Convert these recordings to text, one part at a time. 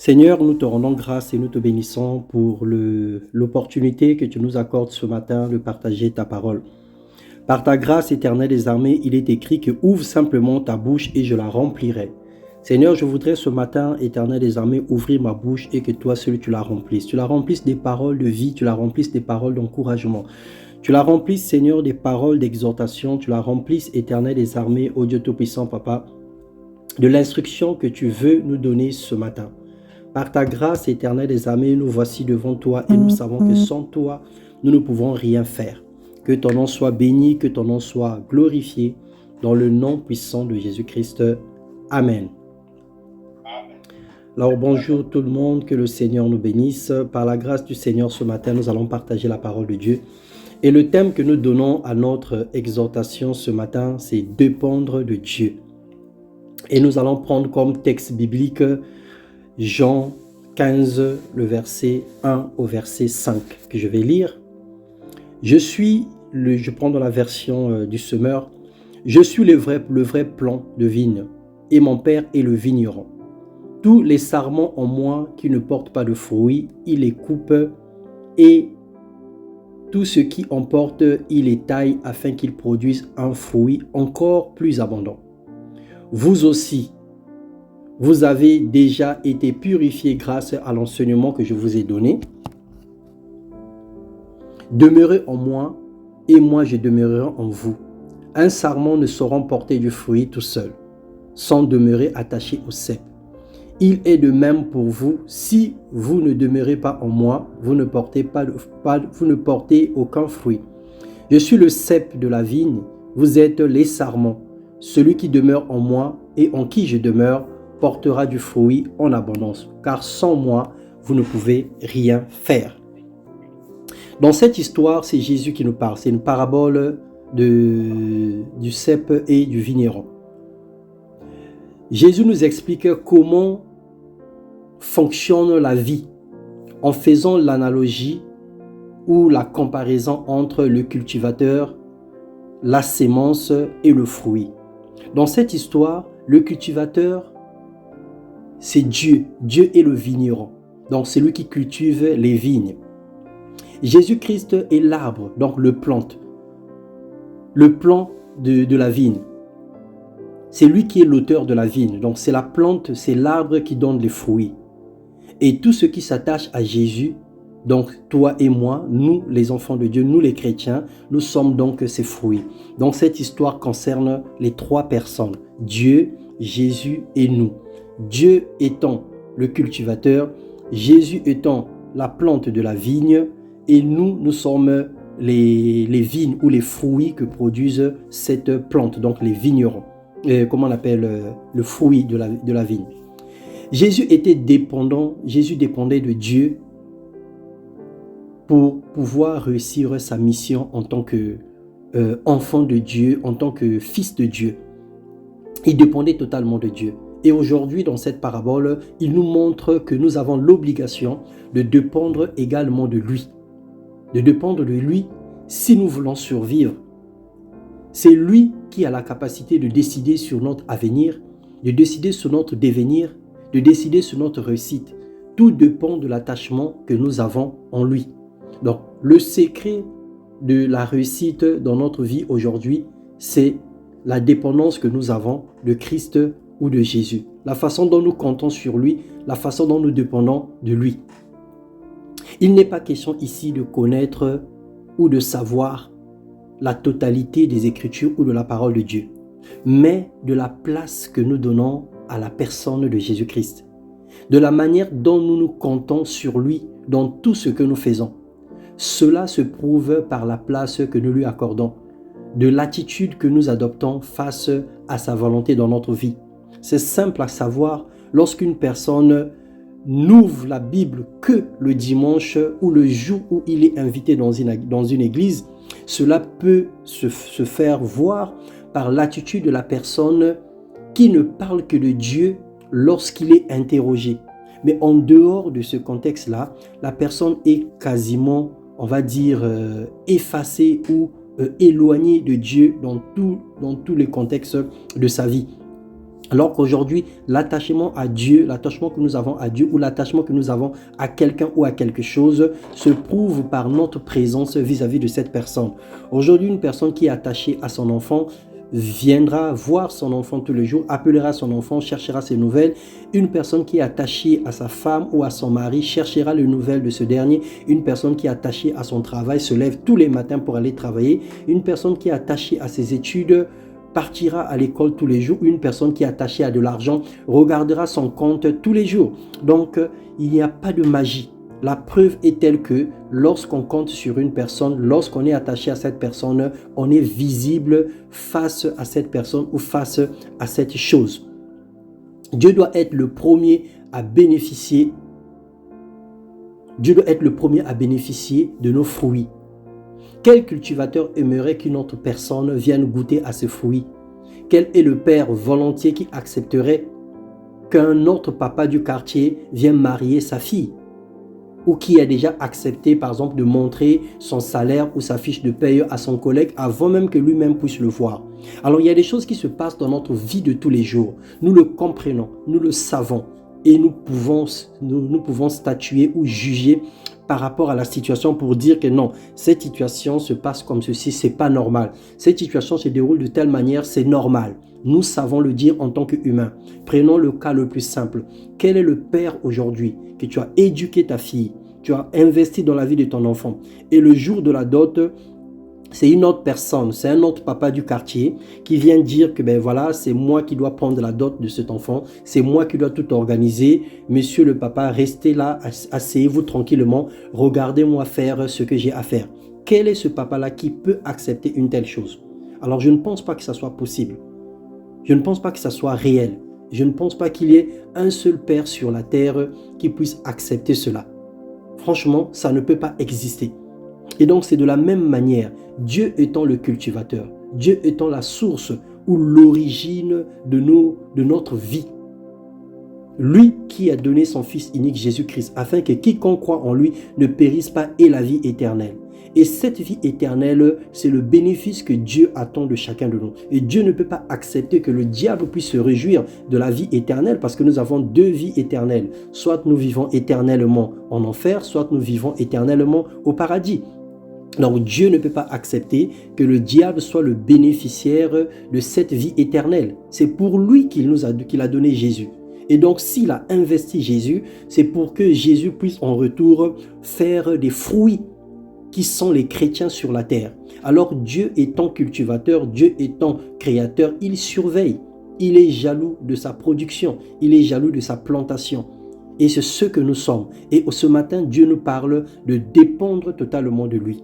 Seigneur, nous te rendons grâce et nous te bénissons pour l'opportunité que tu nous accordes ce matin de partager ta parole. Par ta grâce éternelle des armées, il est écrit que ouvre simplement ta bouche et je la remplirai. Seigneur, je voudrais ce matin, éternel des armées, ouvrir ma bouche et que toi seul tu la remplisses. Tu la remplisses des paroles de vie, tu la remplisses des paroles d'encouragement. Tu la remplisses, Seigneur, des paroles d'exhortation. Tu la remplisses, éternel des armées, ô Dieu Tout-Puissant, Papa, de l'instruction que tu veux nous donner ce matin. Par ta grâce éternelle des armées, nous voici devant toi et nous savons que sans toi, nous ne pouvons rien faire. Que ton nom soit béni, que ton nom soit glorifié dans le nom puissant de Jésus-Christ. Amen. Alors bonjour tout le monde, que le Seigneur nous bénisse. Par la grâce du Seigneur, ce matin, nous allons partager la parole de Dieu. Et le thème que nous donnons à notre exhortation ce matin, c'est dépendre de Dieu. Et nous allons prendre comme texte biblique Jean 15, le verset 1 au verset 5, que je vais lire. Je prends dans la version du semeur, je suis le vrai plant de vigne, et mon Père est le vigneron. Tous les sarments en moi qui ne portent pas de fruits, il les coupe, et tout ce qui en porte, il les taille afin qu'ils produisent un fruit encore plus abondant. Vous aussi, vous avez déjà été purifiés grâce à l'enseignement que je vous ai donné. Demeurez en moi et moi je demeurerai en vous. Un sarment ne saura porter du fruit tout seul, sans demeurer attaché au cep. Il est de même pour vous, si vous ne demeurez pas en moi, vous ne portez aucun fruit. Je suis le cep de la vigne, vous êtes les sarments. Celui qui demeure en moi et en qui je demeure, portera du fruit en abondance, car sans moi, vous ne pouvez rien faire. Dans cette histoire, c'est Jésus qui nous parle. C'est une parabole du cep et du vigneron. Jésus nous explique comment fonctionne la vie en faisant l'analogie ou la comparaison entre le cultivateur, la sémence et le fruit. Dans cette histoire, le cultivateur, c'est Dieu. Dieu est le vigneron. Donc, c'est lui qui cultive les vignes. Jésus-Christ est l'arbre, donc le plante. Le plant de la vigne. C'est lui qui est l'auteur de la vigne. Donc, c'est la plante, c'est l'arbre qui donne les fruits. Et tout ce qui s'attache à Jésus, donc toi et moi, nous les enfants de Dieu, nous les chrétiens, nous sommes donc ces fruits. Donc, cette histoire concerne les trois personnes. Dieu, Jésus et nous. Dieu étant le cultivateur, Jésus étant la plante de la vigne, et nous sommes les vignes ou les fruits que produisent cette plante, donc les vignerons. Comment on appelle le fruit de la vigne. Jésus dépendait de Dieu pour pouvoir réussir sa mission en tant qu'enfant de Dieu, en tant que fils de Dieu. Il dépendait totalement de Dieu. Et aujourd'hui, dans cette parabole, il nous montre que nous avons l'obligation de dépendre également de lui. De dépendre de lui si nous voulons survivre. C'est lui qui a la capacité de décider sur notre avenir, de décider sur notre devenir, de décider sur notre réussite. Tout dépend de l'attachement que nous avons en lui. Donc, le secret de la réussite dans notre vie aujourd'hui, c'est la dépendance que nous avons de Christ ou de Jésus. La façon dont nous comptons sur lui, la façon dont nous dépendons de lui. Il n'est pas question ici de connaître ou de savoir la totalité des Écritures ou de la parole de Dieu, mais de la place que nous donnons à la personne de Jésus-Christ, de la manière dont nous nous comptons sur lui dans tout ce que nous faisons. Cela se prouve par la place que nous lui accordons, de l'attitude que nous adoptons face à sa volonté dans notre vie. C'est simple à savoir, lorsqu'une personne n'ouvre la Bible que le dimanche ou le jour où il est invité dans une église, cela peut se faire voir par l'attitude de la personne qui ne parle que de Dieu lorsqu'il est interrogé. Mais en dehors de ce contexte-là, la personne est quasiment, on va dire, effacée ou éloignée de Dieu dans tous les contextes de sa vie. Alors qu'aujourd'hui, l'attachement à Dieu, l'attachement que nous avons à Dieu ou l'attachement que nous avons à quelqu'un ou à quelque chose se prouve par notre présence vis-à-vis de cette personne. Aujourd'hui, une personne qui est attachée à son enfant viendra voir son enfant tous les jours, appellera son enfant, cherchera ses nouvelles. Une personne qui est attachée à sa femme ou à son mari cherchera les nouvelles de ce dernier. Une personne qui est attachée à son travail se lève tous les matins pour aller travailler. Une personne qui est attachée à ses études partira à l'école tous les jours. Une personne qui est attachée à de l'argent regardera son compte tous les jours. Donc, il n'y a pas de magie. La preuve est telle que lorsqu'on compte sur une personne, lorsqu'on est attaché à cette personne, on est visible face à cette personne ou face à cette chose. Dieu doit être le premier à bénéficier. Dieu doit être le premier à bénéficier de nos fruits. Quel cultivateur aimerait qu'une autre personne vienne goûter à ses fruits? Quel est le père volontiers qui accepterait qu'un autre papa du quartier vienne marier sa fille? Ou qui a déjà accepté, par exemple, de montrer son salaire ou sa fiche de paye à son collègue avant même que lui-même puisse le voir. Alors, il y a des choses qui se passent dans notre vie de tous les jours. Nous le comprenons, nous le savons et nous pouvons statuer ou juger par rapport à la situation pour dire que non, cette situation se passe comme ceci, c'est pas normal. Cette situation se déroule de telle manière, c'est normal. Nous savons le dire en tant qu'humains. Prenons le cas le plus simple. Quel est le père aujourd'hui que tu as éduqué ta fille, tu as investi dans la vie de ton enfant et le jour de la dot, c'est une autre personne, c'est un autre papa du quartier qui vient dire que ben voilà, c'est moi qui dois prendre la dot de cet enfant, c'est moi qui dois tout organiser. Monsieur le papa, restez là, asseyez-vous tranquillement, regardez-moi faire ce que j'ai à faire. Quel est ce papa-là qui peut accepter une telle chose? Alors je ne pense pas que ça soit possible. Je ne pense pas que ça soit réel. Je ne pense pas qu'il y ait un seul père sur la terre qui puisse accepter cela. Franchement, ça ne peut pas exister. Et donc, c'est de la même manière, Dieu étant le cultivateur, Dieu étant la source ou l'origine de notre vie. Lui qui a donné son Fils unique Jésus-Christ, afin que quiconque croit en lui ne périsse pas et la vie éternelle. Et cette vie éternelle, c'est le bénéfice que Dieu attend de chacun de nous. Et Dieu ne peut pas accepter que le diable puisse se réjouir de la vie éternelle parce que nous avons deux vies éternelles. Soit nous vivons éternellement en enfer, soit nous vivons éternellement au paradis. Donc Dieu ne peut pas accepter que le diable soit le bénéficiaire de cette vie éternelle. C'est pour lui qu'il a donné Jésus. Et donc s'il a investi Jésus, c'est pour que Jésus puisse en retour faire des fruits qui sont les chrétiens sur la terre. Alors Dieu étant cultivateur, Dieu étant créateur, il surveille. Il est jaloux de sa production, il est jaloux de sa plantation. Et c'est ce que nous sommes. Et ce matin, Dieu nous parle de dépendre totalement de lui,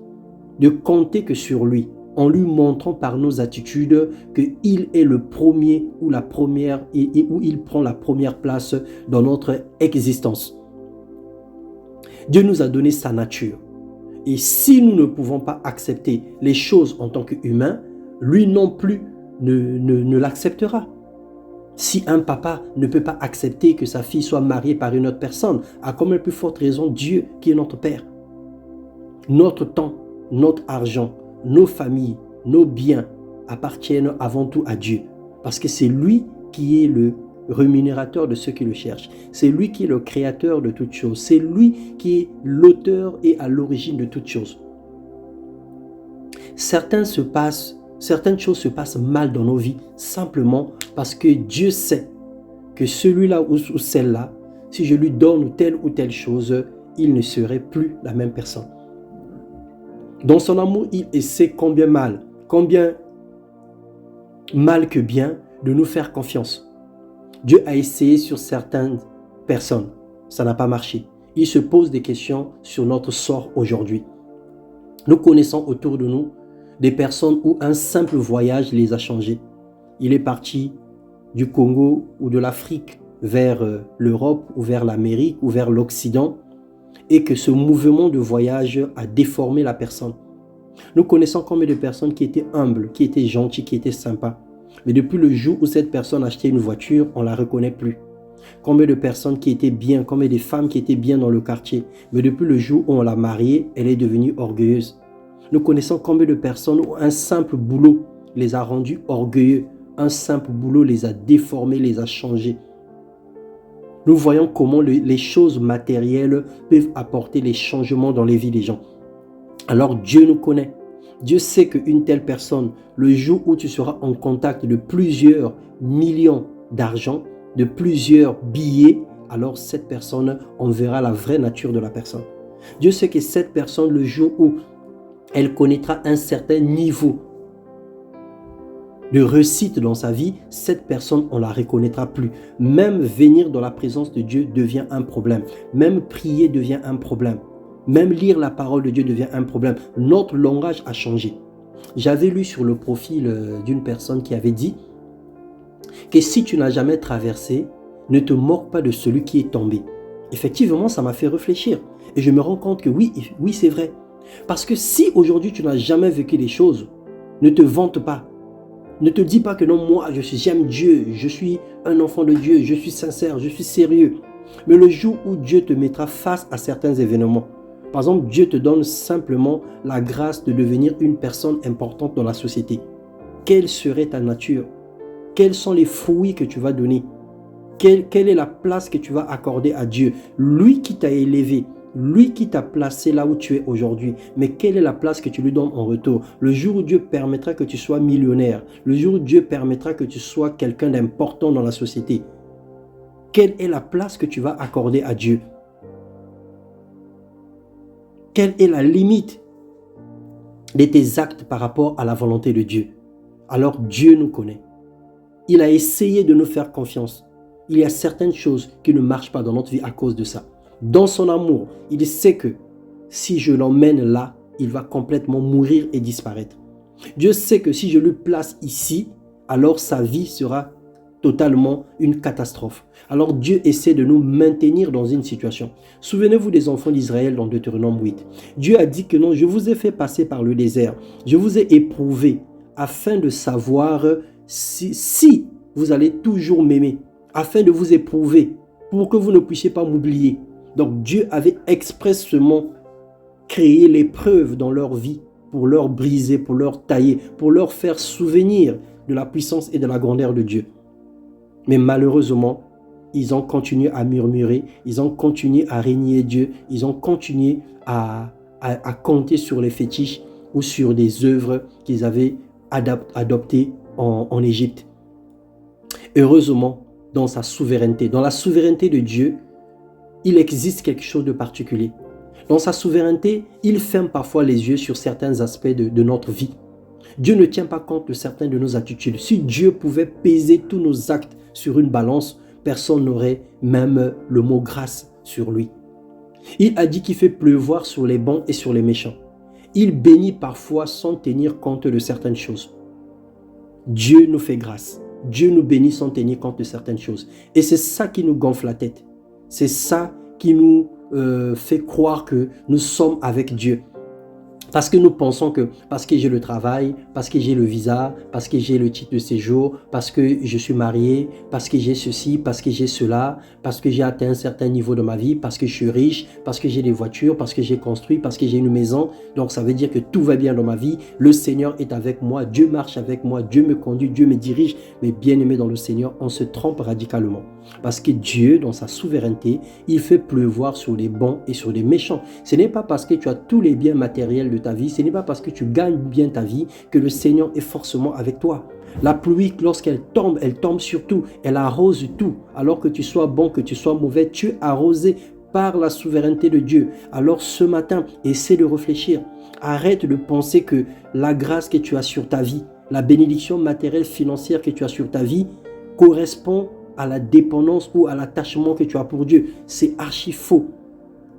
de compter que sur lui, en lui montrant par nos attitudes qu'il est le premier ou la première et où il prend la première place dans notre existence. Dieu nous a donné sa nature. Et si nous ne pouvons pas accepter les choses en tant qu'humains, lui non plus ne l'acceptera. Si un papa ne peut pas accepter que sa fille soit mariée par une autre personne, à combien plus forte raison Dieu qui est notre Père. Notre temps, notre argent, nos familles, nos biens appartiennent avant tout à Dieu. Parce que c'est lui qui est le rémunérateur de ceux qui le cherchent. C'est lui qui est le créateur de toutes choses. C'est lui qui est l'auteur et à l'origine de toutes choses. Certaines choses se passent mal dans nos vies simplement parce que Dieu sait que celui-là ou celle-là, si je lui donne telle ou telle chose, il ne serait plus la même personne. Dans son amour, il sait combien mal que bien, de nous faire confiance. Dieu a essayé sur certaines personnes, ça n'a pas marché. Il se pose des questions sur notre sort aujourd'hui. Nous connaissons autour de nous des personnes où un simple voyage les a changés. Il est parti du Congo ou de l'Afrique vers l'Europe ou vers l'Amérique ou vers l'Occident et que ce mouvement de voyage a déformé la personne. Nous connaissons combien de personnes qui étaient humbles, qui étaient gentilles, qui étaient sympas. Mais depuis le jour où cette personne a acheté une voiture, on ne la reconnaît plus. Combien de personnes qui étaient bien, combien de femmes qui étaient bien dans le quartier. Mais depuis le jour où on l'a mariée, elle est devenue orgueilleuse. Nous connaissons combien de personnes où un simple boulot les a rendus orgueilleux. un simple boulot les a déformés, les a changés. Nous voyons comment les choses matérielles peuvent apporter les changements dans les vies des gens. Alors Dieu nous connaît. Dieu sait qu'une telle personne, le jour où tu seras en contact de plusieurs millions d'argent, de plusieurs billets, alors cette personne, on verra la vraie nature de la personne. Dieu sait que cette personne, le jour où elle connaîtra un certain niveau de réussite dans sa vie, cette personne, on ne la reconnaîtra plus. Même venir dans la présence de Dieu devient un problème. Même prier devient un problème. Même lire la parole de Dieu devient un problème. Notre langage a changé. J'avais lu sur le profil d'une personne qui avait dit que si tu n'as jamais traversé, ne te moque pas de celui qui est tombé. Effectivement, ça m'a fait réfléchir. Et je me rends compte que oui, c'est vrai. Parce que si aujourd'hui tu n'as jamais vécu les choses, ne te vante pas. Ne te dis pas que non, moi, j'aime Dieu, je suis un enfant de Dieu, je suis sincère, je suis sérieux. Mais le jour où Dieu te mettra face à certains événements, par exemple, Dieu te donne simplement la grâce de devenir une personne importante dans la société. Quelle serait ta nature? Quels sont les fruits que tu vas donner? Quelle est la place que tu vas accorder à Dieu? Lui qui t'a élevé, lui qui t'a placé là où tu es aujourd'hui, mais quelle est la place que tu lui donnes en retour? Le jour où Dieu permettra que tu sois millionnaire, le jour où Dieu permettra que tu sois quelqu'un d'important dans la société, quelle est la place que tu vas accorder à Dieu? Quelle est la limite de tes actes par rapport à la volonté de Dieu? Alors Dieu nous connaît. Il a essayé de nous faire confiance. Il y a certaines choses qui ne marchent pas dans notre vie à cause de ça. Dans son amour, il sait que si je l'emmène là, il va complètement mourir et disparaître. Dieu sait que si je le place ici, alors sa vie sera totalement une catastrophe. Alors Dieu essaie de nous maintenir dans une situation. Souvenez-vous des enfants d'Israël dans Deutéronome 8. Dieu a dit que non, je vous ai fait passer par le désert. Je vous ai éprouvé afin de savoir si vous allez toujours m'aimer, afin de vous éprouver pour que vous ne puissiez pas m'oublier. Donc Dieu avait expressément créé l'épreuve dans leur vie pour leur briser, pour leur tailler, pour leur faire souvenir de la puissance et de la grandeur de Dieu. Mais malheureusement, ils ont continué à murmurer, ils ont continué à régner Dieu, ils ont continué à compter sur les fétiches ou sur des œuvres qu'ils avaient adoptées en Égypte. Heureusement, dans sa souveraineté, dans la souveraineté de Dieu, il existe quelque chose de particulier. Dans sa souveraineté, il ferme parfois les yeux sur certains aspects de notre vie. Dieu ne tient pas compte de certaines de nos attitudes. Si Dieu pouvait peser tous nos actes sur une balance, personne n'aurait même le mot grâce sur lui. Il a dit qu'il fait pleuvoir sur les bons et sur les méchants. Il bénit parfois sans tenir compte de certaines choses. Dieu nous fait grâce. Dieu nous bénit sans tenir compte de certaines choses. Et c'est ça qui nous gonfle la tête. C'est ça qui nous fait croire que nous sommes avec Dieu. Parce que nous pensons que parce que j'ai le travail, parce que j'ai le visa, parce que j'ai le titre de séjour, parce que je suis marié, parce que j'ai ceci, parce que j'ai cela, parce que j'ai atteint un certain niveau de ma vie, parce que je suis riche, parce que j'ai des voitures, parce que j'ai construit, parce que j'ai une maison. Donc ça veut dire que tout va bien dans ma vie. Le Seigneur est avec moi, Dieu marche avec moi, Dieu me conduit, Dieu me dirige. Mais bien aimé dans le Seigneur, on se trompe radicalement. Parce que Dieu, dans sa souveraineté, il fait pleuvoir sur les bons et sur les méchants. Ce n'est pas parce que tu as tous les biens matériels de ta vie, ce n'est pas parce que tu gagnes bien ta vie que le Seigneur est forcément avec toi. La pluie, lorsqu'elle tombe sur tout, elle arrose tout. Alors que tu sois bon, que tu sois mauvais, tu es arrosé par la souveraineté de Dieu. Alors ce matin, essaie de réfléchir. Arrête de penser que la grâce que tu as sur ta vie, la bénédiction matérielle financière que tu as sur ta vie, correspond à la dépendance ou à l'attachement que tu as pour Dieu. C'est archi faux.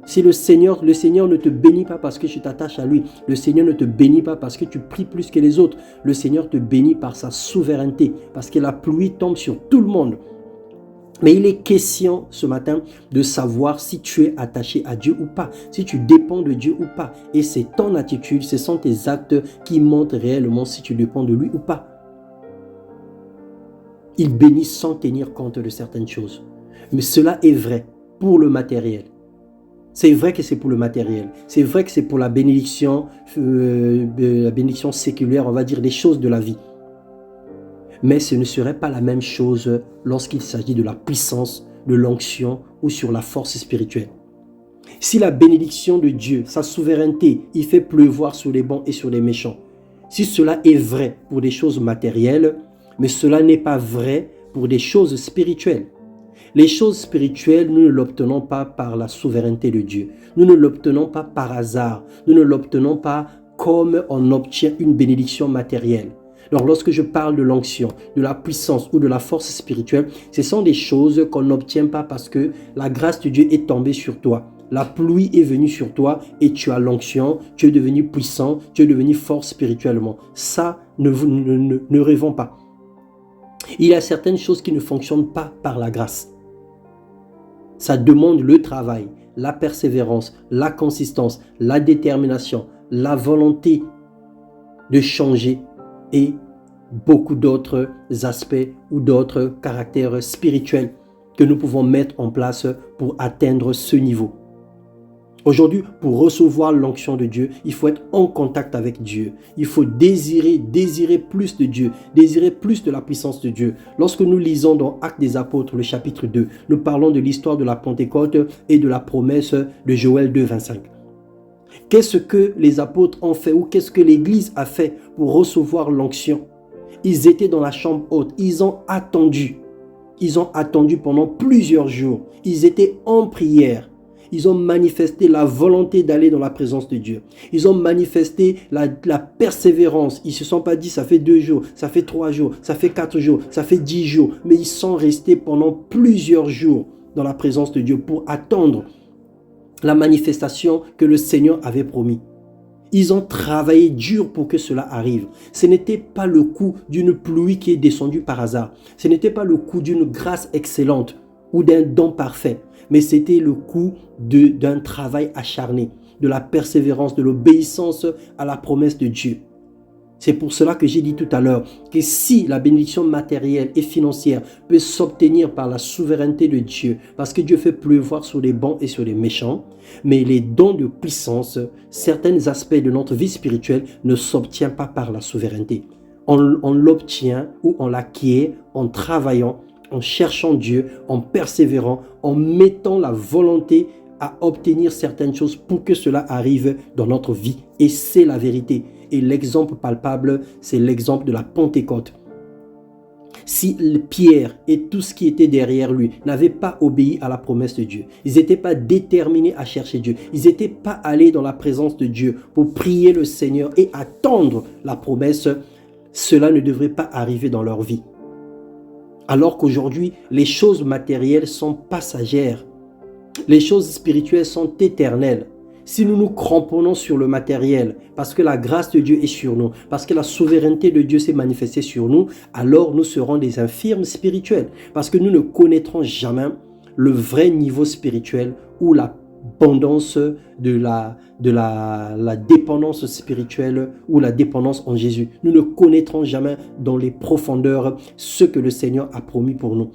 Si le Seigneur ne te bénit pas parce que tu t'attaches à lui, le Seigneur ne te bénit pas parce que tu pries plus que les autres, le Seigneur te bénit par sa souveraineté, parce que la pluie tombe sur tout le monde. Mais il est question ce matin de savoir si tu es attaché à Dieu ou pas, si tu dépends de Dieu ou pas. Et c'est ton attitude, ce sont tes actes qui montrent réellement si tu dépends de lui ou pas. Il bénit sans tenir compte de certaines choses. Mais cela est vrai pour le matériel. C'est vrai que c'est pour le matériel. C'est vrai que c'est pour la bénédiction séculaire, on va dire, des choses de la vie. Mais ce ne serait pas la même chose lorsqu'il s'agit de la puissance, de l'onction ou sur la force spirituelle. Si la bénédiction de Dieu, sa souveraineté, il fait pleuvoir sur les bons et sur les méchants, si cela est vrai pour des choses matérielles, mais cela n'est pas vrai pour des choses spirituelles. Les choses spirituelles, nous ne l'obtenons pas par la souveraineté de Dieu. Nous ne l'obtenons pas par hasard. Nous ne l'obtenons pas comme on obtient une bénédiction matérielle. Donc lorsque je parle de l'onction, de la puissance ou de la force spirituelle, ce sont des choses qu'on n'obtient pas parce que la grâce de Dieu est tombée sur toi. La pluie est venue sur toi et tu as l'onction, tu es devenu puissant, tu es devenu fort spirituellement. Ça, ne rêvons pas. Il y a certaines choses qui ne fonctionnent pas par la grâce. Ça demande le travail, la persévérance, la consistance, la détermination, la volonté de changer et beaucoup d'autres aspects ou d'autres caractères spirituels que nous pouvons mettre en place pour atteindre ce niveau. Aujourd'hui, pour recevoir l'onction de Dieu, il faut être en contact avec Dieu. Il faut désirer plus de Dieu, désirer plus de la puissance de Dieu. Lorsque nous lisons dans Actes des Apôtres, le chapitre 2, nous parlons de l'histoire de la Pentecôte et de la promesse de Joël 2, 25. Qu'est-ce que les apôtres ont fait ou qu'est-ce que l'Église a fait pour recevoir l'onction? Ils étaient dans la chambre haute, ils ont attendu. Ils ont attendu pendant plusieurs jours. Ils étaient en prière. Ils ont manifesté la volonté d'aller dans la présence de Dieu. Ils ont manifesté la persévérance. Ils ne se sont pas dit ça fait 2 jours, ça fait 3 jours, ça fait 4 jours, ça fait 10 jours. Mais ils sont restés pendant plusieurs jours dans la présence de Dieu pour attendre la manifestation que le Seigneur avait promis. Ils ont travaillé dur pour que cela arrive. Ce n'était pas le coup d'une pluie qui est descendue par hasard. Ce n'était pas le coup d'une grâce excellente ou d'un don parfait. Mais c'était le coup d'un travail acharné, de la persévérance, de l'obéissance à la promesse de Dieu. C'est pour cela que j'ai dit tout à l'heure que si la bénédiction matérielle et financière peut s'obtenir par la souveraineté de Dieu, parce que Dieu fait pleuvoir sur les bons et sur les méchants, mais les dons de puissance, certains aspects de notre vie spirituelle ne s'obtiennent pas par la souveraineté. On l'obtient ou on l'acquiert en travaillant, en cherchant Dieu, en persévérant, en mettant la volonté à obtenir certaines choses pour que cela arrive dans notre vie. Et c'est la vérité. Et l'exemple palpable, c'est l'exemple de la Pentecôte. Si Pierre et tout ce qui était derrière lui n'avaient pas obéi à la promesse de Dieu, ils n'étaient pas déterminés à chercher Dieu, ils n'étaient pas allés dans la présence de Dieu pour prier le Seigneur et attendre la promesse, cela ne devrait pas arriver dans leur vie. Alors qu'aujourd'hui, les choses matérielles sont passagères. Les choses spirituelles sont éternelles. Si nous nous cramponnons sur le matériel, parce que la grâce de Dieu est sur nous, parce que la souveraineté de Dieu s'est manifestée sur nous, alors nous serons des infirmes spirituels. Parce que nous ne connaîtrons jamais le vrai niveau spirituel ou l'abondance de la dépendance spirituelle ou la dépendance en Jésus. Nous ne connaîtrons jamais dans les profondeurs ce que le Seigneur a promis pour nous.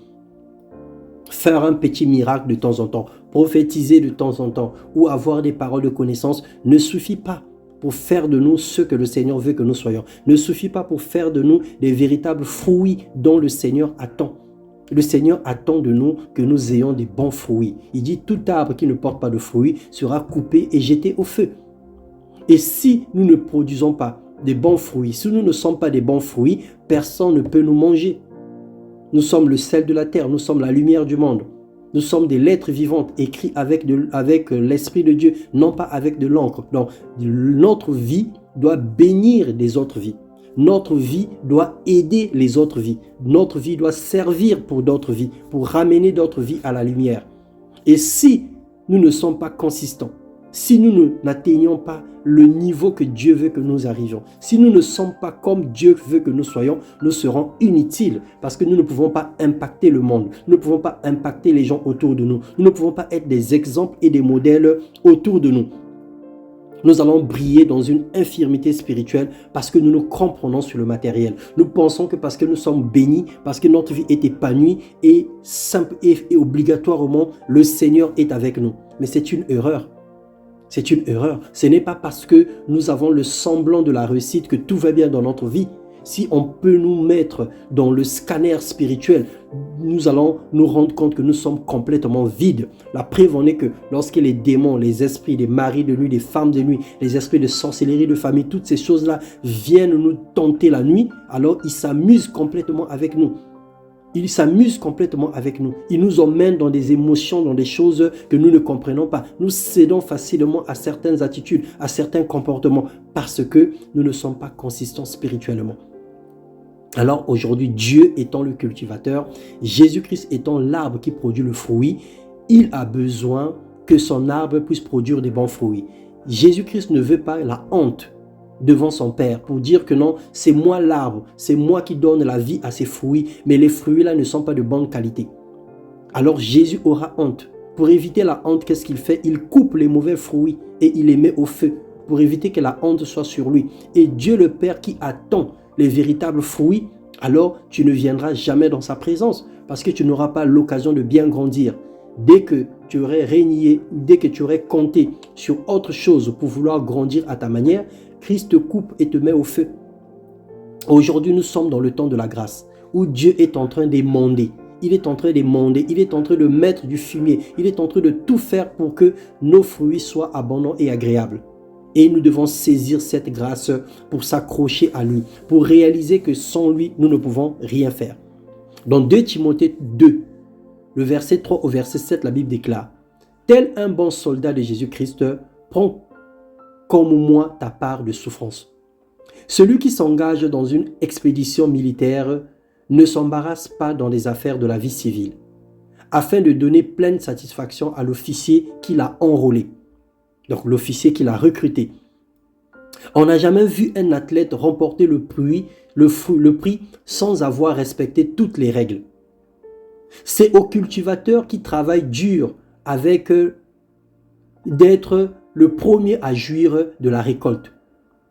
Faire un petit miracle de temps en temps, prophétiser de temps en temps ou avoir des paroles de connaissance ne suffit pas pour faire de nous ce que le Seigneur veut que nous soyons. Ne suffit pas pour faire de nous des véritables fruits dont le Seigneur attend. Le Seigneur attend de nous que nous ayons des bons fruits. Il dit tout arbre qui ne porte pas de fruits sera coupé et jeté au feu. Et si nous ne produisons pas des bons fruits, si nous ne sommes pas des bons fruits, personne ne peut nous manger. Nous sommes le sel de la terre, nous sommes la lumière du monde. Nous sommes des lettres vivantes écrites avec l'Esprit de Dieu, non pas avec de l'encre. Donc, notre vie doit bénir les autres vies. Notre vie doit aider les autres vies. Notre vie doit servir pour d'autres vies, pour ramener d'autres vies à la lumière. Et si nous ne sommes pas consistants, si nous n'atteignons pas le niveau que Dieu veut que nous arrivions, si nous ne sommes pas comme Dieu veut que nous soyons, nous serons inutiles parce que nous ne pouvons pas impacter le monde, nous ne pouvons pas impacter les gens autour de nous, nous ne pouvons pas être des exemples et des modèles autour de nous. Nous allons briller dans une infirmité spirituelle parce que nous nous cramponnons sur le matériel. Nous pensons que parce que nous sommes bénis, parce que notre vie est épanouie et simple et obligatoirement, le Seigneur est avec nous. Mais c'est une erreur. C'est une erreur. Ce n'est pas parce que nous avons le semblant de la réussite que tout va bien dans notre vie. si on peut nous mettre dans le scanner spirituel, nous allons nous rendre compte que nous sommes complètement vides. La preuve en est que lorsque les démons, les esprits des maris de nuit, des femmes de nuit, les esprits de sorcellerie de famille, toutes ces choses-là viennent nous tenter la nuit, alors ils s'amusent complètement avec nous. Ils s'amusent complètement avec nous. Ils nous emmènent dans des émotions, dans des choses que nous ne comprenons pas. Nous cédons facilement à certaines attitudes, à certains comportements, parce que nous ne sommes pas consistants spirituellement. Alors aujourd'hui, Dieu étant le cultivateur, Jésus-Christ étant l'arbre qui produit le fruit, il a besoin que son arbre puisse produire des bons fruits. Jésus-Christ ne veut pas la honte devant son Père pour dire que non, c'est moi l'arbre, c'est moi qui donne la vie à ces fruits, mais les fruits-là ne sont pas de bonne qualité. Alors Jésus aura honte. Pour éviter la honte, qu'est-ce qu'il fait? Il coupe les mauvais fruits et il les met au feu pour éviter que la honte soit sur lui. Et Dieu le Père qui attend les véritables fruits, alors tu ne viendras jamais dans sa présence parce que tu n'auras pas l'occasion de bien grandir. Dès que tu aurais régné, dès que tu aurais compté sur autre chose pour vouloir grandir à ta manière, Christ te coupe et te met au feu. Aujourd'hui, nous sommes dans le temps de la grâce, où Dieu est en train d'émonder. Il est en train d'émonder, il est en train de mettre du fumier, il est en train de tout faire pour que nos fruits soient abondants et agréables. Et nous devons saisir cette grâce pour s'accrocher à lui, pour réaliser que sans lui, nous ne pouvons rien faire. Dans 2 Timothée 2, le verset 3 au verset 7, la Bible déclare « Tel un bon soldat de Jésus-Christ, prends comme moi ta part de souffrance. Celui qui s'engage dans une expédition militaire ne s'embarrasse pas dans les affaires de la vie civile, afin de donner pleine satisfaction à l'officier qui l'a enrôlé, donc l'officier qui l'a recruté. On n'a jamais vu un athlète remporter le prix sans avoir respecté toutes les règles. C'est au cultivateur qui travaille dur avec d'être le premier à jouir de la récolte.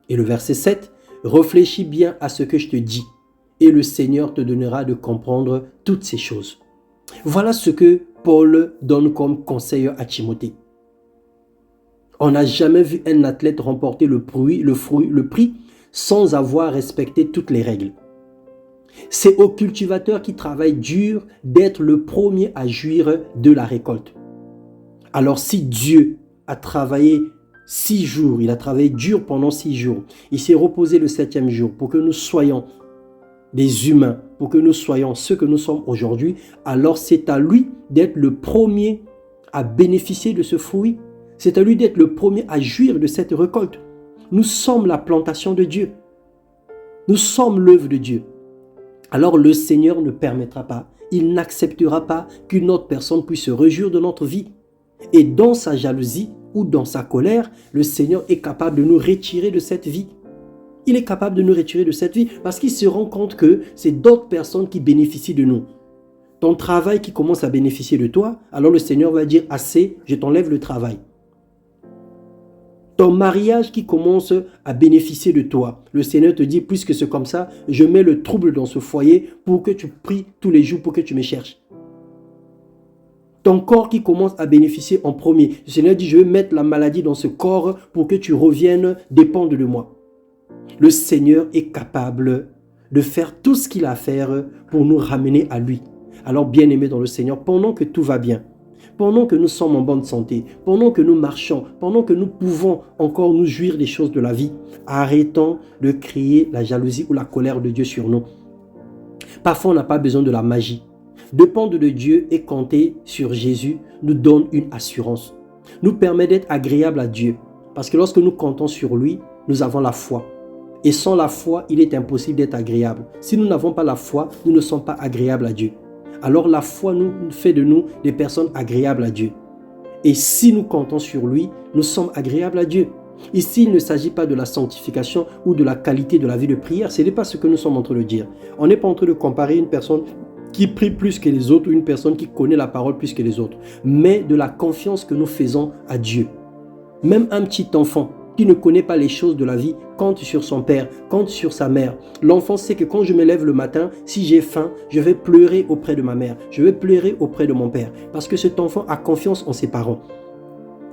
Et le verset 7, « Réfléchis bien à ce que je te dis, et le Seigneur te donnera de comprendre toutes ces choses. » Voilà ce que Paul donne comme conseil à Timothée. On n'a jamais vu un athlète remporter le prix sans avoir respecté toutes les règles. C'est au cultivateur qui travaille dur d'être le premier à jouir de la récolte. Alors si Dieu a travaillé 6 jours, il a travaillé dur pendant 6 jours, il s'est reposé le 7e jour pour que nous soyons des humains, pour que nous soyons ceux que nous sommes aujourd'hui, alors c'est à lui d'être le premier à bénéficier de ce fruit. C'est à lui d'être le premier à jouir de cette récolte. Nous sommes la plantation de Dieu. Nous sommes l'œuvre de Dieu. Alors le Seigneur ne permettra pas, il n'acceptera pas qu'une autre personne puisse se réjouir de notre vie. Et dans sa jalousie ou dans sa colère, le Seigneur est capable de nous retirer de cette vie. Il est capable de nous retirer de cette vie parce qu'il se rend compte que c'est d'autres personnes qui bénéficient de nous. Ton travail qui commence à bénéficier de toi, alors le Seigneur va dire « assez, je t'enlève le travail ». Ton mariage qui commence à bénéficier de toi, le Seigneur te dit, puisque c'est comme ça, je mets le trouble dans ce foyer pour que tu pries tous les jours, pour que tu me cherches. Ton corps qui commence à bénéficier en premier, le Seigneur dit, je vais mettre la maladie dans ce corps pour que tu reviennes dépendre de moi. Le Seigneur est capable de faire tout ce qu'il a à faire pour nous ramener à lui. Alors bien-aimés dans le Seigneur, pendant que tout va bien, pendant que nous sommes en bonne santé, pendant que nous marchons, pendant que nous pouvons encore nous jouir des choses de la vie, arrêtons de crier la jalousie ou la colère de Dieu sur nous. Parfois, on n'a pas besoin de la magie. Dépendre de Dieu et compter sur Jésus nous donne une assurance, nous permet d'être agréable à Dieu. Parce que lorsque nous comptons sur lui, nous avons la foi. Et sans la foi, il est impossible d'être agréable. Si nous n'avons pas la foi, nous ne sommes pas agréables à Dieu. Alors la foi nous fait de nous des personnes agréables à Dieu. Et si nous comptons sur lui, nous sommes agréables à Dieu. Ici, il ne s'agit pas de la sanctification ou de la qualité de la vie de prière. Ce n'est pas ce que nous sommes en train de dire. On n'est pas en train de comparer une personne qui prie plus que les autres ou une personne qui connaît la parole plus que les autres. Mais de la confiance que nous faisons à Dieu. Même un petit enfant qui ne connaît pas les choses de la vie, compte sur son père, compte sur sa mère. L'enfant sait que quand je me lève le matin, si j'ai faim, je vais pleurer auprès de ma mère, je vais pleurer auprès de mon père, parce que cet enfant a confiance en ses parents.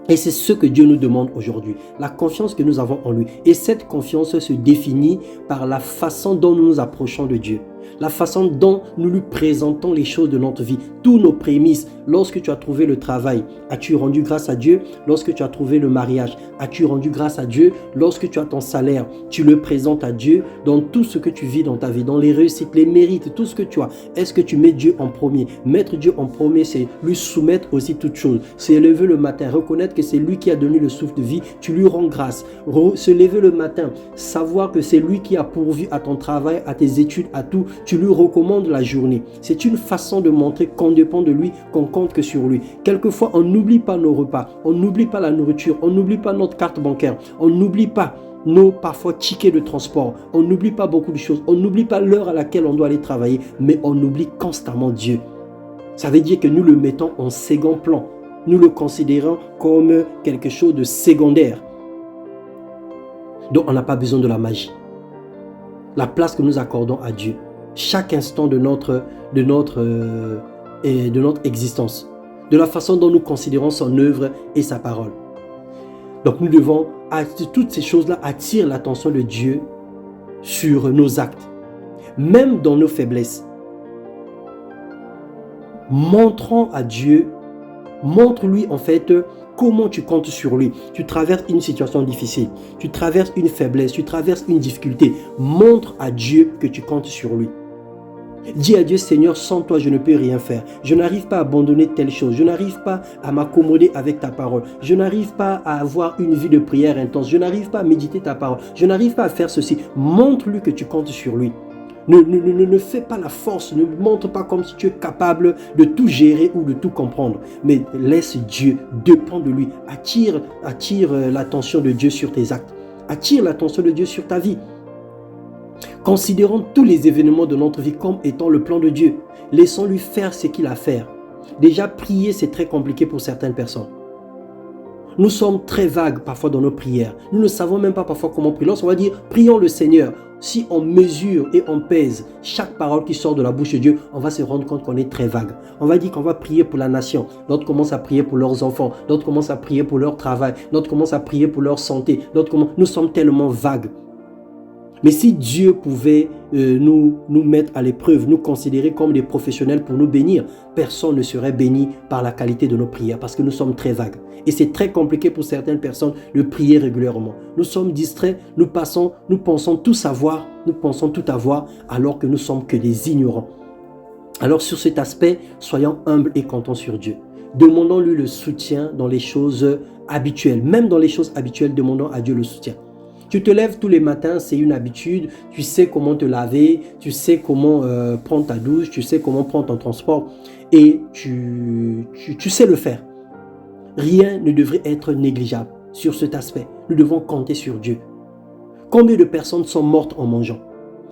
Et c'est ce que Dieu nous demande aujourd'hui, la confiance que nous avons en lui. Et cette confiance se définit par la façon dont nous nous approchons de Dieu, la façon dont nous lui présentons les choses de notre vie, tous nos prémices. Lorsque tu as trouvé le travail, as-tu rendu grâce à Dieu? Lorsque tu as trouvé le mariage, as-tu rendu grâce à Dieu? Lorsque tu as ton salaire, tu le présentes à Dieu dans tout ce que tu vis dans ta vie, dans les réussites, les mérites, tout ce que tu as. Est-ce que tu mets Dieu en premier? Mettre Dieu en premier, c'est lui soumettre aussi toutes choses. C'est lever le matin, reconnaître que c'est lui qui a donné le souffle de vie, tu lui rends grâce. Se lever le matin, savoir que c'est lui qui a pourvu à ton travail, à tes études, à tout, tu lui recommandes la journée. C'est une façon de montrer qu'on dépend de lui, qu'on compte que sur lui. Quelquefois, on n'oublie pas nos repas, on n'oublie pas la nourriture, on n'oublie pas notre carte bancaire, on n'oublie pas nos parfois tickets de transport, on n'oublie pas beaucoup de choses, on n'oublie pas l'heure à laquelle on doit aller travailler, mais on oublie constamment Dieu. Ça veut dire que nous le mettons en second plan. Nous le considérons comme quelque chose de secondaire. Donc on n'a pas besoin de la magie. La place que nous accordons à Dieu, chaque instant de notre existence, de la façon dont nous considérons son œuvre et sa parole. Donc nous devons, toutes ces choses-là attirent l'attention de Dieu sur nos actes, même dans nos faiblesses. Montrons à Dieu, montre-lui en fait comment tu comptes sur lui. Tu traverses une situation difficile, tu traverses une faiblesse, tu traverses une difficulté. Montre à Dieu que tu comptes sur lui. Dis à Dieu, Seigneur, sans toi, je ne peux rien faire. Je n'arrive pas à abandonner telle chose. Je n'arrive pas à m'accommoder avec ta parole. Je n'arrive pas à avoir une vie de prière intense. Je n'arrive pas à méditer ta parole. Je n'arrive pas à faire ceci. Montre-lui que tu comptes sur lui. Ne fais pas la force, ne montre pas comme si tu es capable de tout gérer ou de tout comprendre. Mais laisse Dieu, dépend de lui. Attire l'attention de Dieu sur tes actes. Attire l'attention de Dieu sur ta vie. Considérons tous les événements de notre vie comme étant le plan de Dieu. Laissons-lui faire ce qu'il a à faire. Déjà, prier, c'est très compliqué pour certaines personnes. Nous sommes très vagues parfois dans nos prières. Nous ne savons même pas parfois comment prier. Lorsqu'on va dire, prions le Seigneur. Si on mesure et on pèse chaque parole qui sort de la bouche de Dieu, on va se rendre compte qu'on est très vague. On va dire qu'on va prier pour la nation. D'autres commencent à prier pour leurs enfants. D'autres commencent à prier pour leur travail. D'autres commencent à prier pour leur santé. Nous sommes tellement vagues. Mais si Dieu pouvait nous mettre à l'épreuve, nous considérer comme des professionnels pour nous bénir, personne ne serait béni par la qualité de nos prières parce que nous sommes très vagues. Et c'est très compliqué pour certaines personnes de prier régulièrement. Nous sommes distraits, nous pensons tout savoir, nous pensons tout avoir alors que nous sommes que des ignorants. Alors sur cet aspect, soyons humbles et comptons sur Dieu. Demandons-lui le soutien dans les choses habituelles. Même dans les choses habituelles, demandons à Dieu le soutien. Tu te lèves tous les matins, c'est une habitude, tu sais comment te laver, tu sais comment prendre ta douche, tu sais comment prendre ton transport et tu sais le faire. Rien ne devrait être négligeable sur cet aspect. Nous devons compter sur Dieu. Combien de personnes sont mortes en mangeant?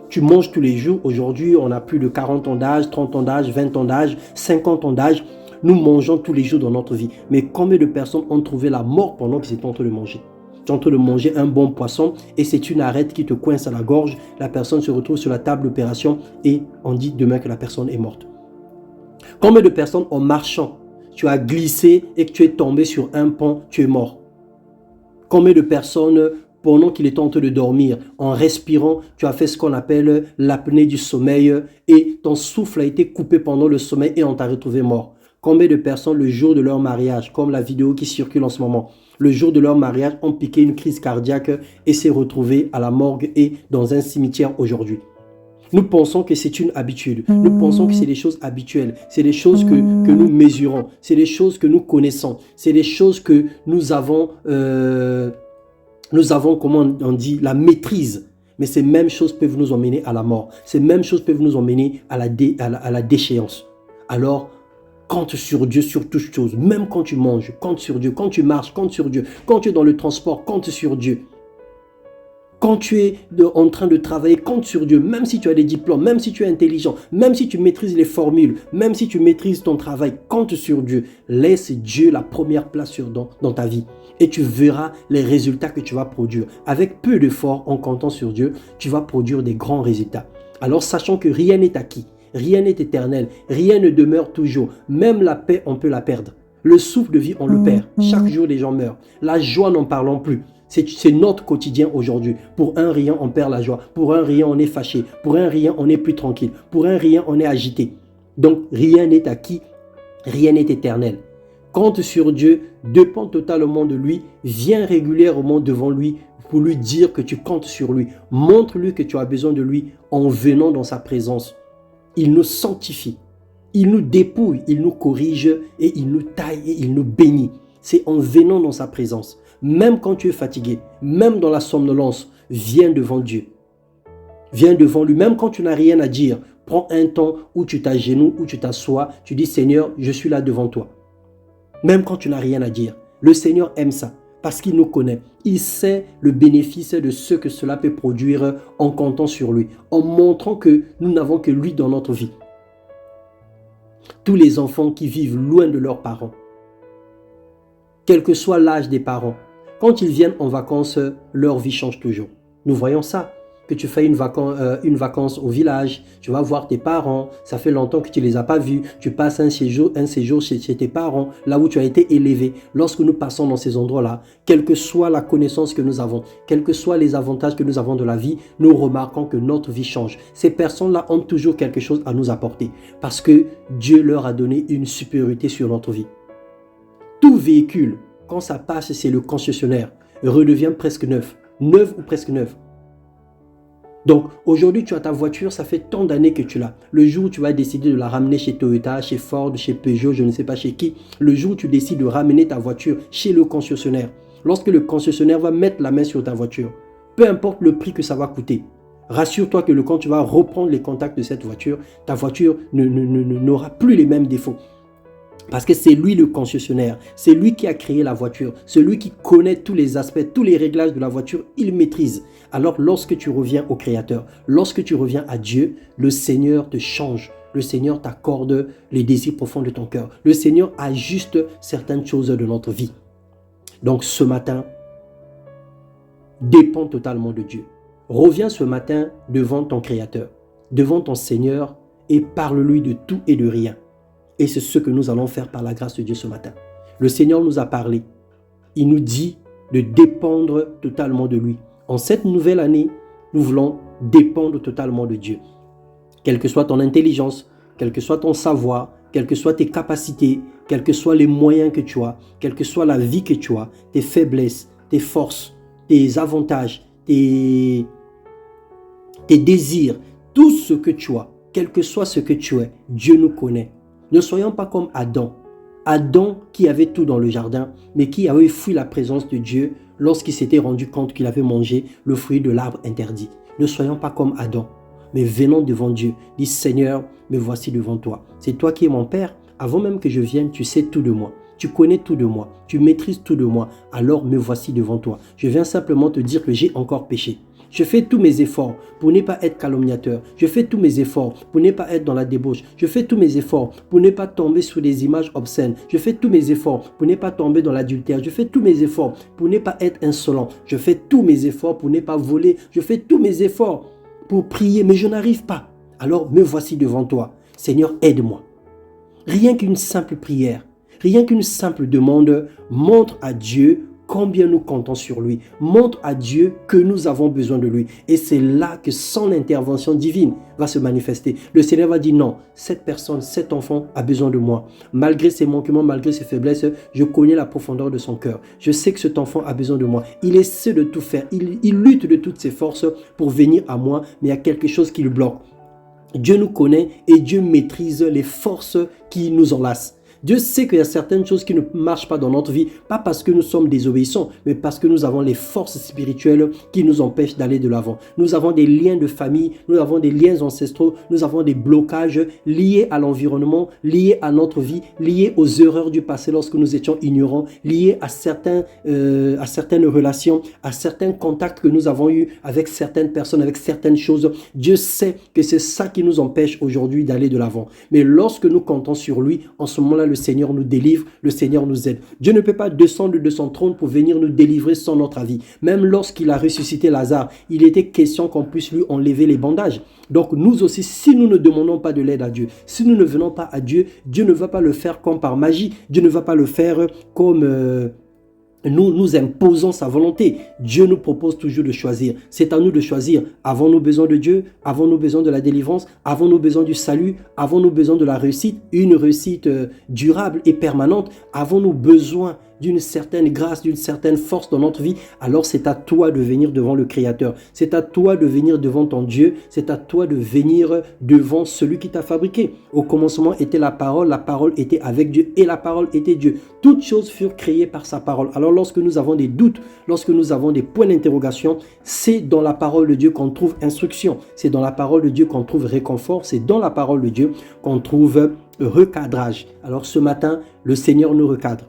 Tu manges tous les jours. Aujourd'hui, on a plus de 40 ans d'âge, 30 ans d'âge, 20 ans d'âge, 50 ans d'âge. Nous mangeons tous les jours dans notre vie. Mais combien de personnes ont trouvé la mort pendant qu'ils étaient en train de manger? Tu es en train de manger un bon poisson et c'est une arête qui te coince à la gorge. La personne se retrouve sur la table d'opération et on dit demain que la personne est morte. Combien de personnes en marchant, tu as glissé et que tu es tombé sur un pont, tu es mort? Combien de personnes, pendant qu'il est en train de dormir, en respirant, tu as fait ce qu'on appelle l'apnée du sommeil et ton souffle a été coupé pendant le sommeil et on t'a retrouvé mort? Combien de personnes le jour de leur mariage, comme la vidéo qui circule en ce moment, le jour de leur mariage ont piqué une crise cardiaque et s'est retrouvé à la morgue et dans un cimetière aujourd'hui? Nous pensons que c'est une habitude. Nous pensons que c'est des choses habituelles. C'est des choses que nous mesurons. C'est des choses que nous connaissons. C'est des choses que nous avons, comment on dit, la maîtrise. Mais ces mêmes choses peuvent nous emmener à la mort. Ces mêmes choses peuvent nous emmener à la déchéance. Alors, compte sur Dieu sur toutes choses. Même quand tu manges, compte sur Dieu. Quand tu marches, compte sur Dieu. Quand tu es dans le transport, compte sur Dieu. Quand tu es en train de travailler, compte sur Dieu. Même si tu as des diplômes, même si tu es intelligent, même si tu maîtrises les formules, même si tu maîtrises ton travail, compte sur Dieu. Laisse Dieu la première place dans ta vie. Et tu verras les résultats que tu vas produire. Avec peu d'efforts, en comptant sur Dieu, tu vas produire des grands résultats. Alors sachant que rien n'est acquis. Rien n'est éternel, rien ne demeure toujours. Même la paix, on peut la perdre. Le souffle de vie, on le perd. Chaque jour, les gens meurent. La joie, n'en parlons plus. C'est notre quotidien aujourd'hui. Pour un rien, on perd la joie. Pour un rien, on est fâché. Pour un rien, on n'est plus tranquille. Pour un rien, on est agité. Donc, rien n'est acquis. Rien n'est éternel. Compte sur Dieu, dépend totalement de lui. Viens régulièrement devant lui pour lui dire que tu comptes sur lui. Montre-lui que tu as besoin de lui en venant dans sa présence. Il nous sanctifie. Il nous dépouille, il nous corrige et il nous taille et il nous bénit. C'est en venant dans sa présence. Même quand tu es fatigué, même dans la somnolence, viens devant Dieu. Viens devant lui, même quand tu n'as rien à dire. Prends un temps où tu t'agenouilles, où tu t'assois. Tu dis, Seigneur, je suis là devant toi. Même quand tu n'as rien à dire. Le Seigneur aime ça parce qu'il nous connaît. Il sait le bénéfice de ce que cela peut produire en comptant sur lui, en montrant que nous n'avons que lui dans notre vie. Tous les enfants qui vivent loin de leurs parents, quel que soit l'âge des parents, quand ils viennent en vacances, leur vie change toujours. Nous voyons ça. Que tu fais une vacance au village, tu vas voir tes parents, ça fait longtemps que tu ne les as pas vus, tu passes un séjour chez tes parents, là où tu as été élevé. Lorsque nous passons dans ces endroits-là, quelle que soit la connaissance que nous avons, quels que soient les avantages que nous avons de la vie, nous remarquons que notre vie change. Ces personnes-là ont toujours quelque chose à nous apporter parce que Dieu leur a donné une supériorité sur notre vie. Tout véhicule, quand ça passe, c'est le concessionnaire, redevient presque neuf ou presque neuf. Donc, aujourd'hui, tu as ta voiture, ça fait tant d'années que tu l'as. Le jour où tu vas décider de la ramener chez Toyota, chez Ford, chez Peugeot, je ne sais pas chez qui, le jour où tu décides de ramener ta voiture chez le concessionnaire, lorsque le concessionnaire va mettre la main sur ta voiture, peu importe le prix que ça va coûter, rassure-toi que quand tu vas reprendre les contacts de cette voiture, ta voiture n'aura plus les mêmes défauts. Parce que c'est lui le concessionnaire, c'est lui qui a créé la voiture, c'est lui qui connaît tous les aspects, tous les réglages de la voiture, il maîtrise. Alors lorsque tu reviens au Créateur, lorsque tu reviens à Dieu, le Seigneur te change, le Seigneur t'accorde les désirs profonds de ton cœur, le Seigneur ajuste certaines choses de notre vie. Donc ce matin, dépends totalement de Dieu. Reviens ce matin devant ton Créateur, devant ton Seigneur et parle-lui de tout et de rien. Et c'est ce que nous allons faire par la grâce de Dieu ce matin. Le Seigneur nous a parlé. Il nous dit de dépendre totalement de lui. En cette nouvelle année, nous voulons dépendre totalement de Dieu. Quelle que soit ton intelligence, quel que soit ton savoir, quelles que soient tes capacités, quels que soient les moyens que tu as, quelle que soit la vie que tu as, tes faiblesses, tes forces, tes avantages, tes désirs, tout ce que tu as, quel que soit ce que tu es, Dieu nous connaît. Ne soyons pas comme Adam. Adam qui avait tout dans le jardin, mais qui avait fui la présence de Dieu lorsqu'il s'était rendu compte qu'il avait mangé le fruit de l'arbre interdit. Ne soyons pas comme Adam, mais venons devant Dieu. Dis Seigneur, me voici devant toi. C'est toi qui es mon Père. Avant même que je vienne, tu sais tout de moi. Tu connais tout de moi. Tu maîtrises tout de moi. Alors me voici devant toi. Je viens simplement te dire que j'ai encore péché. Je fais tous mes efforts pour ne pas être calomniateur. Je fais tous mes efforts pour ne pas être dans la débauche. Je fais tous mes efforts pour ne pas tomber sur des images obscènes. Je fais tous mes efforts pour ne pas tomber dans l'adultère. Je fais tous mes efforts pour ne pas être insolent. Je fais tous mes efforts pour ne pas voler. Je fais tous mes efforts pour prier, mais je n'arrive pas. Alors me voici devant toi. Seigneur, aide-moi. Rien qu'une simple prière, rien qu'une simple demande montre à Dieu combien nous comptons sur lui, montre à Dieu que nous avons besoin de lui. Et c'est là que son intervention divine va se manifester. Le Seigneur va dire non, cette personne, cet enfant a besoin de moi. Malgré ses manquements, malgré ses faiblesses, je connais la profondeur de son cœur. Je sais que cet enfant a besoin de moi. Il essaie de tout faire. Il lutte de toutes ses forces pour venir à moi, mais il y a quelque chose qui le bloque. Dieu nous connaît et Dieu maîtrise les forces qui nous enlacent. Dieu sait qu'il y a certaines choses qui ne marchent pas dans notre vie, pas parce que nous sommes désobéissants, mais parce que nous avons les forces spirituelles qui nous empêchent d'aller de l'avant. Nous avons des liens de famille, nous avons des liens ancestraux, nous avons des blocages liés à l'environnement, liés à notre vie, liés aux erreurs du passé lorsque nous étions ignorants, liés à certaines relations, à certains contacts que nous avons eus avec certaines personnes, avec certaines choses. Dieu sait que c'est ça qui nous empêche aujourd'hui d'aller de l'avant. Mais lorsque nous comptons sur lui, en ce moment-là, le le Seigneur nous délivre, le Seigneur nous aide. Dieu ne peut pas descendre de son trône pour venir nous délivrer sans notre avis. Même lorsqu'il a ressuscité Lazare, il était question qu'on puisse lui enlever les bandages. Donc nous aussi, si nous ne demandons pas de l'aide à Dieu, si nous ne venons pas à Dieu, Dieu ne va pas le faire comme par magie. Dieu ne va pas le faire comme... nous imposons sa volonté. Dieu nous propose toujours de choisir. C'est à nous de choisir. Avons-nous besoin de Dieu? Avons-nous besoin de la délivrance? Avons-nous besoin du salut? Avons-nous besoin de la réussite? Une réussite durable et permanente? Avons-nous besoin d'une certaine grâce, d'une certaine force dans notre vie? Alors c'est à toi de venir devant le Créateur. C'est à toi de venir devant ton Dieu. C'est à toi de venir devant celui qui t'a fabriqué. Au commencement était la parole était avec Dieu et la parole était Dieu. Toutes choses furent créées par sa parole. Alors lorsque nous avons des doutes, lorsque nous avons des points d'interrogation, c'est dans la parole de Dieu qu'on trouve instruction. C'est dans la parole de Dieu qu'on trouve réconfort. C'est dans la parole de Dieu qu'on trouve recadrage. Alors ce matin, le Seigneur nous recadre.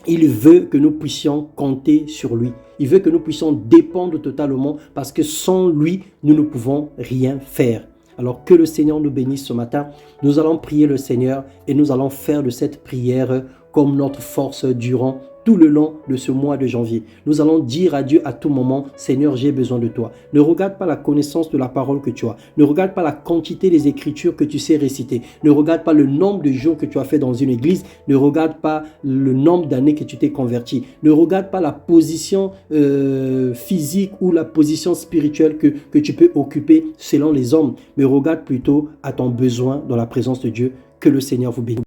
Il veut que nous puissions compter sur lui. Il veut que nous puissions dépendre totalement parce que sans lui, nous ne pouvons rien faire. Alors que le Seigneur nous bénisse ce matin. Nous allons prier le Seigneur et nous allons faire de cette prière comme notre force durant tout le long de ce mois de janvier. Nous allons dire à Dieu à tout moment, Seigneur, j'ai besoin de toi. Ne regarde pas la connaissance de la parole que tu as. Ne regarde pas la quantité des écritures que tu sais réciter. Ne regarde pas le nombre de jours que tu as fait dans une église. Ne regarde pas le nombre d'années que tu t'es converti. Ne regarde pas la position physique ou la position spirituelle que tu peux occuper selon les hommes. Mais regarde plutôt à ton besoin dans la présence de Dieu. Que le Seigneur vous bénisse.